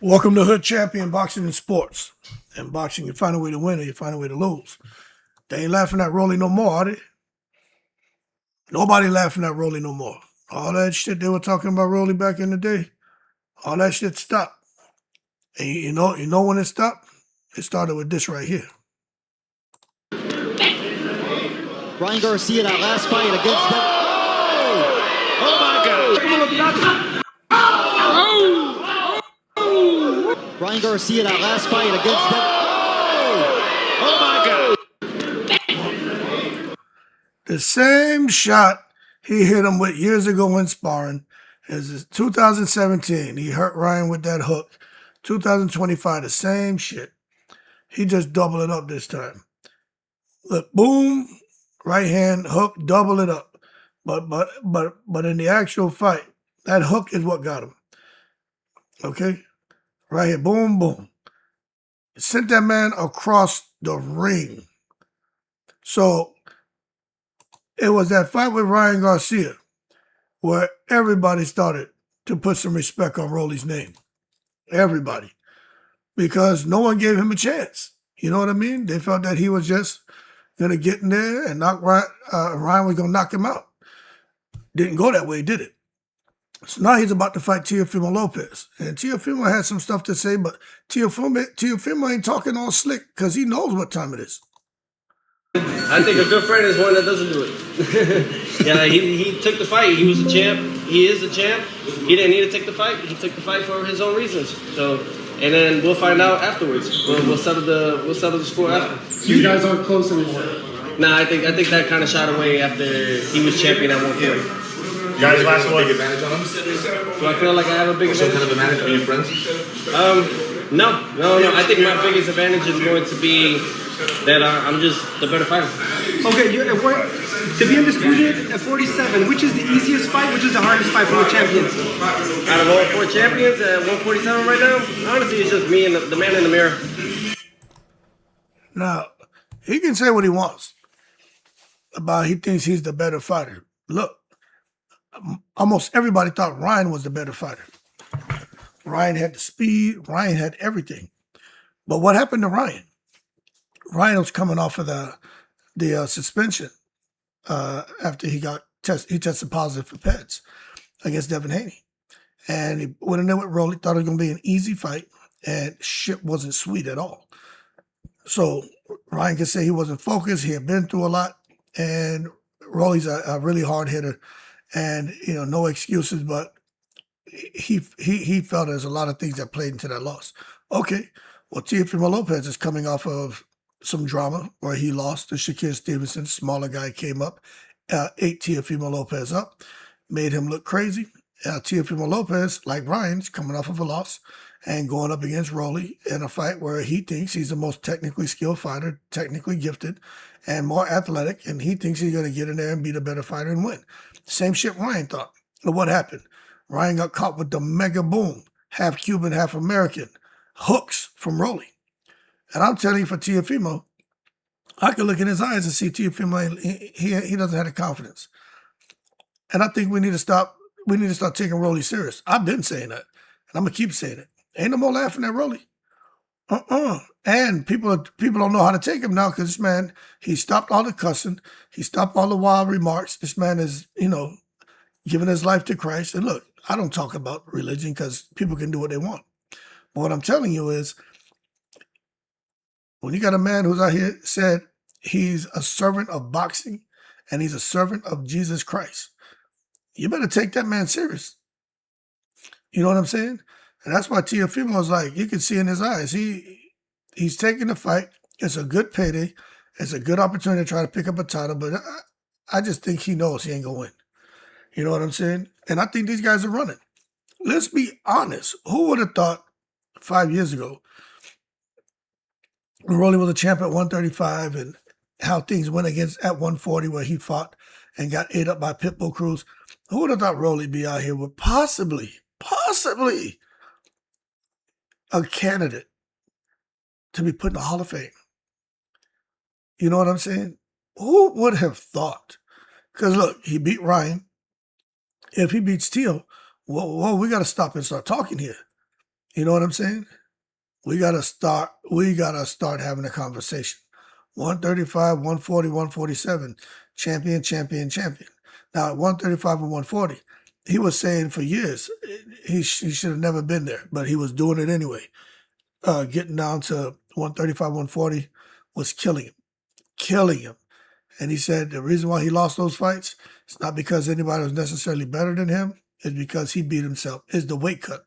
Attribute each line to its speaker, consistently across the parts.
Speaker 1: Welcome to Hood Champion Boxing and Sports. In boxing, you find a way to win or you find a way to lose. They ain't laughing at Rolley no more, are they? Nobody laughing at Rolley no more. All that shit they were talking about Rolley back in the day, all that shit stopped. And you know when it stopped? It started with this right here.
Speaker 2: Ryan Garcia, that last fight against them.
Speaker 3: Oh my
Speaker 2: God! Ryan Garcia, that last fight against them.
Speaker 3: Oh my God!
Speaker 1: The same shot he hit him with years ago in sparring is 2017. He hurt Ryan with that hook. 2025, the same shit. He just doubled it up this time. Look, boom, right hand hook, double it up. But in the actual fight, that hook is what got him. Okay? Right here, boom, boom. Sent that man across the ring. So it was that fight with Ryan Garcia where everybody started to put some respect on Rolley's name. Everybody. Because no one gave him a chance. You know what I mean? They felt that he was just going to get in there and knock Ryan was going to knock him out. Didn't go that way, did it? So now he's about to fight Tio Fimma Lopez. And Tio Fimma had some stuff to say, but Tio Fimma ain't talking all slick because he knows what time it is.
Speaker 4: I think a good friend is one that doesn't do it. Yeah, he took the fight. He was a champ. He is a champ. He didn't need to take the fight. He took the fight for his own reasons. So, and then we'll find out afterwards. We'll settle the score after.
Speaker 5: You guys aren't close anymore.
Speaker 4: Nah, I think that kind of shot away after he was champion at 140.
Speaker 6: You guys last one. Big advantage on him?
Speaker 4: Do I feel like I have a big advantage?
Speaker 6: Some kind of advantage on your friends?
Speaker 4: No. I think my biggest advantage is going to be that I'm just the better fighter.
Speaker 5: Okay, to be undisputed at 47, which is the easiest fight, which is the hardest fight for the champions?
Speaker 4: Out of all four champions at 147 right now, honestly, it's just me and the man in the mirror.
Speaker 1: Now, he can say what he wants about he thinks he's the better fighter. Look, almost everybody thought Ryan was the better fighter. Ryan had the speed. Ryan had everything. But what happened to Ryan? Ryan was coming off of the suspension after he tested positive for PEDs against Devin Haney. And he went in there with Rolley, thought it was going to be an easy fight, and shit wasn't sweet at all. So Ryan could say he wasn't focused. He had been through a lot, and Rolley's a really hard hitter, and no excuses. But he felt there's a lot of things that played into that loss. Okay, well, Tio Fimma Lopez is coming off of some drama where he lost to Shakur Stevenson. Smaller guy came up, ate Tio Fimma Lopez up, made him look crazy. Tio Fimma Lopez, like Ryan's, coming off of a loss and going up against Rolley in a fight where he thinks he's the most technically skilled fighter, technically gifted, and more athletic, and he thinks he's going to get in there and be the better fighter and win. Same shit Ryan thought. But what happened? Ryan got caught with the mega boom, half Cuban, half American, hooks from Rolley. And I'm telling you, for Tio Fimma, I can look in his eyes and see Tio Fimma, he doesn't have the confidence. And I think we need to start taking Rolley serious. I've been saying that, and I'm going to keep saying it. Ain't no more laughing at Rolley. And people don't know how to take him now because this man, he stopped all the cussing. He stopped all the wild remarks. This man is, giving his life to Christ. And look, I don't talk about religion because people can do what they want. But what I'm telling you is, when you got a man who's out here said he's a servant of boxing and he's a servant of Jesus Christ, you better take that man serious. You know what I'm saying? And that's why Tio Fimma was like, you can see in his eyes, he's taking the fight. It's a good payday. It's a good opportunity to try to pick up a title, but I just think he knows he ain't going to win. You know what I'm saying? And I think these guys are running. Let's be honest. Who would have thought 5 years ago, when Rolley was a champ at 135 and how things went against at 140 where he fought and got ate up by Pitbull Cruz, who would have thought Rolley be out here with possibly a candidate to be put in the Hall of Fame? You know what I'm saying? Who would have thought? Because look, he beat Ryan. If he beats Tio, well, we got to stop and start talking here. You know what I'm saying? We gotta start having a conversation. 135, 140, 147, champion. Now at 135 and 140, he was saying for years he should have never been there, but he was doing it anyway. Getting down to 135, 140 was killing him. And he said the reason why he lost those fights is not because anybody was necessarily better than him, it's because he beat himself. It's the weight cut.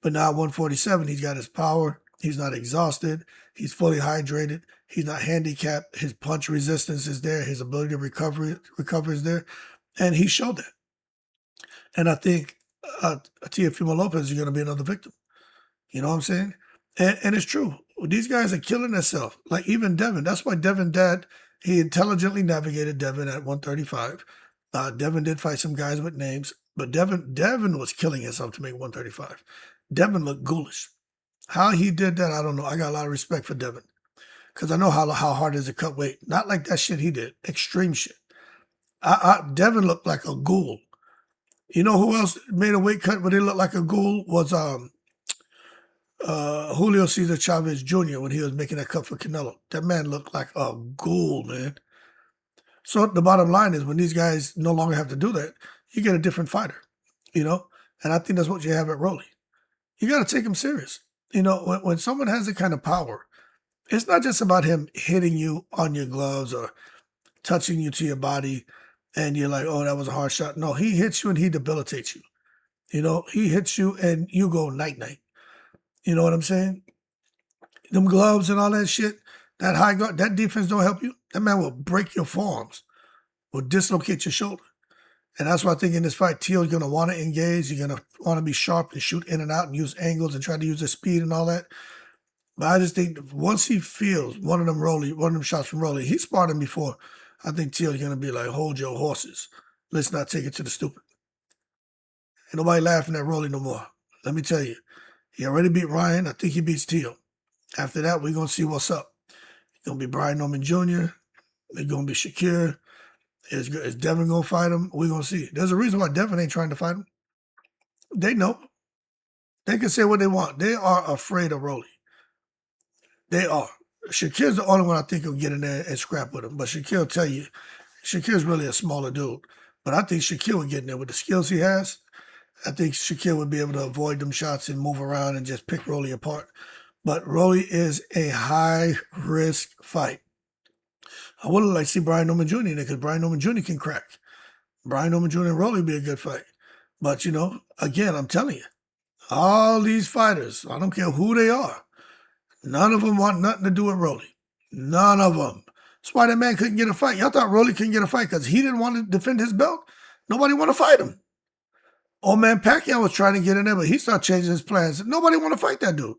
Speaker 1: But now at 147, he's got his power. He's not exhausted. He's fully hydrated. He's not handicapped. His punch resistance is there. His ability to recover is there. And he showed that. And I think Tio Fimma Lopez is going to be another victim. You know what I'm saying? And it's true. These guys are killing themselves. Like even Devin. That's why Devin dad, he intelligently navigated Devin at 135. Devin did fight some guys with names, but Devin was killing himself to make 135. Devin looked ghoulish. How he did that, I don't know. I got a lot of respect for Devin because I know how hard it is to cut weight. Not like that shit he did. Extreme shit. Devin looked like a ghoul. You know who else made a weight cut where they looked like a ghoul was Julio Cesar Chavez Jr. when he was making that cut for Canelo. That man looked like a ghoul, man. So the bottom line is when these guys no longer have to do that, you get a different fighter, you know? And I think that's what you have at Rolley. You got to take him serious. You know, when someone has that kind of power, it's not just about him hitting you on your gloves or touching you to your body and you're like, oh, that was a hard shot. No, he hits you and he debilitates you. You know, he hits you and you go night-night. You know what I'm saying? Them gloves and all that shit, that high guard, that defense don't help you. That man will break your forearms, will dislocate your shoulder. And that's why I think in this fight, Tio's going to want to engage. He's going to want to be sharp and shoot in and out and use angles and try to use his speed and all that. But I just think once he feels one of them shots from Rolley, he sparred him before. I think Tio's going to be like, hold your horses. Let's not take it to the stupid. Ain't nobody laughing at Rolley no more. Let me tell you. He already beat Ryan. I think he beats Tio. After that, we're going to see what's up. It's going to be Brian Norman Jr. It's going to be Shakur. Is Devin going to fight him? We're going to see. There's a reason why Devin ain't trying to fight him. They know. They can say what they want. They are afraid of Rolley. They are. Shakir's the only one I think will get in there and scrap with him. But Shakur will tell you, Shakir's really a smaller dude. But I think Shakur will get in there with the skills he has. I think Shakur would be able to avoid them shots and move around and just pick Rolley apart. But Rolley is a high-risk fight. I would like to see Brian Norman Jr. in there because Brian Norman Jr. can crack. Brian Norman Jr. and Rolley would be a good fight. But, you know, again, I'm telling you, all these fighters, I don't care who they are, none of them want nothing to do with Rolley. None of them. That's why that man couldn't get a fight. Y'all thought Rolley couldn't get a fight because he didn't want to defend his belt? Nobody want to fight him. Old man Pacquiao was trying to get in there, but he started changing his plans. Nobody want to fight that dude.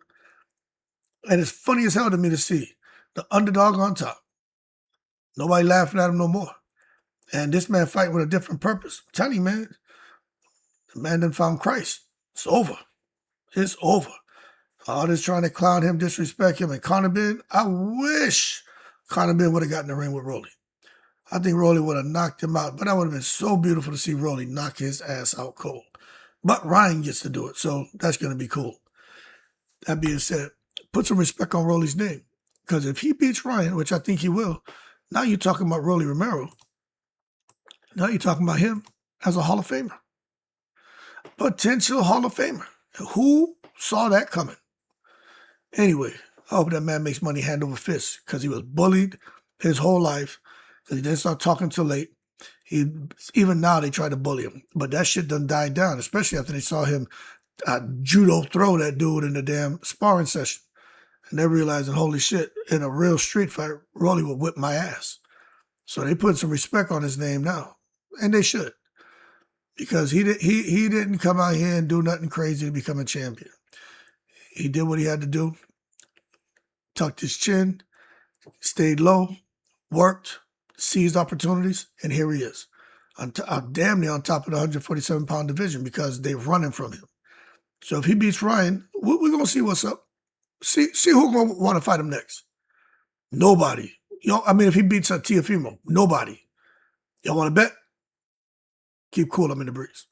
Speaker 1: And it's funny as hell to me to see the underdog on top. Nobody laughing at him no more. And this man fight with a different purpose. I'm telling you, man, the man done found Christ. It's over. It's over. All this trying to clown him, disrespect him, and Conor Benn, I wish Conor Benn would have gotten in the ring with Rolley. I think Rolley would have knocked him out, but that would have been so beautiful to see Rolley knock his ass out cold. But Ryan gets to do it, so that's going to be cool. That being said, put some respect on Rolley's name. Because if he beats Ryan, which I think he will, now you're talking about Rolley Romero. Now you're talking about him as a Hall of Famer. Potential Hall of Famer. Who saw that coming? Anyway, I hope that man makes money hand over fist because he was bullied his whole life because he didn't start talking till late. Even now they try to bully him. But that shit done died down, especially after they saw him judo throw that dude in the damn sparring session. And they're realizing, holy shit, in a real street fight, Rolley would whip my ass. So they put some respect on his name now. And they should. Because he didn't come out here and do nothing crazy to become a champion. He did what he had to do. Tucked his chin, stayed low, worked, seized opportunities, and here he is. Damn near on top of the 147-pound division because they're running from him. So if he beats Ryan, we're going to see what's up. See who's going to want to fight him next. Nobody. If he beats Tio Fimma, nobody. Y'all want to bet? Keep cool, I'm in the breeze.